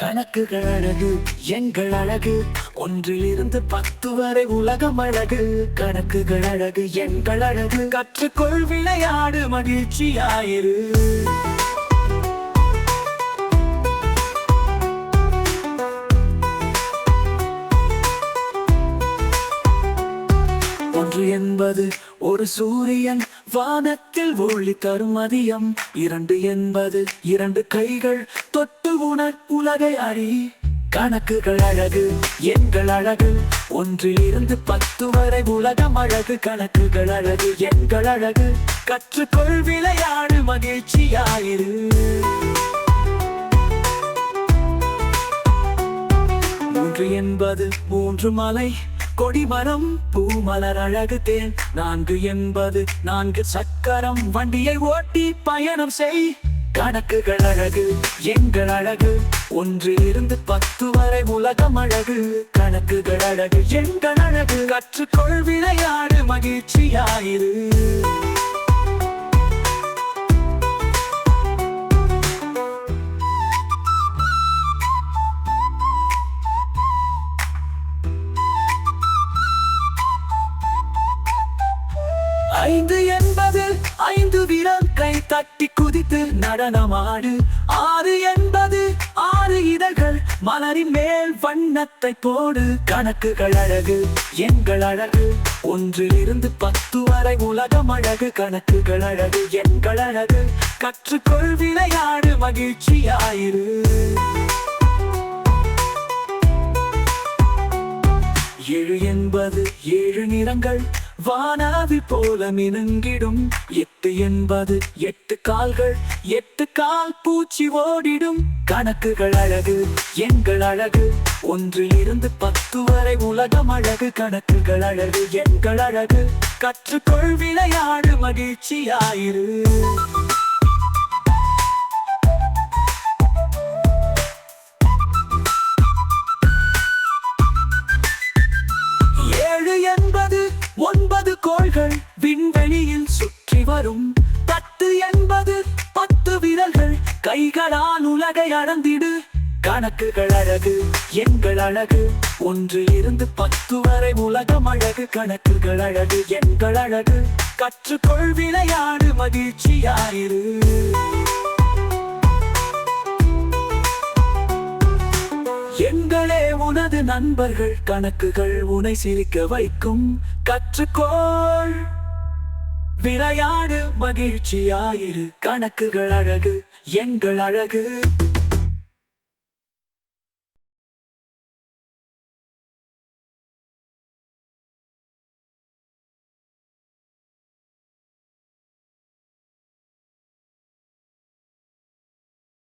கணக்குகள் அழகு எங்கள் அழகு, ஒன்றிலிருந்து 10 வரை உலகம் அழகு. கணக்குகள் அழகு எங்கள் அழகு, கற்றுக்கொள் விளையாடு மகிழ்ச்சியாயிரு. ஒன்று என்பது ஒரு சூரியன், வானத்தில் ஒளி தரும் மதியம். 2 என்பது 2 கைகள், தொட்டு உலகை அறி. கணக்குகள் அழகு எங்கள் அழகு, ஒன்றிலிருந்து 10 வரை உலகம் அழகு. கணக்குகள் அழகு எங்கள் அழகு, கற்றுக்கொள் விளையாடு மகிழ்ச்சியாயிரு. மூன்று என்பது 3 மலை, கொடிமரம் பூமலர் அழகு தேன். 4 என்பது 4 சக்கரம், வண்டியை ஓட்டி பயணம் செய். கணக்குகள் அழகு எங்கள் அழகு, ஒன்றிலிருந்து 10 வரை உலகம் அழகு. கணக்குகள் அழகு எங்கள் அழகு, கற்றுக்கொள் விளையாடு மகிழ்ச்சியாயிரு. ஐந்து என்பது 5 விரல், கை தட்டி குதித்து நடனமாடு. 6 என்பது 6 இதழ்கள், மலரின் மேல் வண்ணத்தை போடு. கணக்குகள் அழகு எங்கள் அழகு, ஒன்றிலிருந்து 10 வரை உலகம் அழகு. கணக்குகள் அழகு எங்கள் அழகு, கற்றுக்கொள் விளையாடு மகிழ்ச்சியாயிரு. ஏழு என்பது 7 நிறங்கள், வானாவி போல மினுங்கிடும். 8 என்பது 8 கால்கள், 8 கால் பூச்சி ஓடிடும். கணக்குகள் அழகு எங்கள் அழகு, ஒன்றிலிருந்து 10 வரை உலகம் அழகு. கணக்குகள் அழகு எங்கள் அழகு, கற்றுக்கொள் விளையாடு மகிழ்ச்சியாயிரு. என்பது 9 கோள்கள், விண்வெளியில் சுற்றி வரும். 10 என்பது 10 விரல்கள், கைகளால் உலகை அளந்திடு. கணக்குகள் அழகு எங்கள் அழகு, ஒன்றிலிருந்து 10 வரை உலகம் அழகு. கணக்குகள் அழகு எங்கள் அழகு, கற்றுக்கொள் விளையாடு மகிழ்ச்சியாயிரு. எங்களே உனது நண்பர்கள், கணக்குகள் உன்னை சிரிக்க வைக்கும். கற்றுக்கொள் விளையாடு மகிழ்ச்சியாயிரு. கணக்குகள் அழகு எங்கள் அழகு.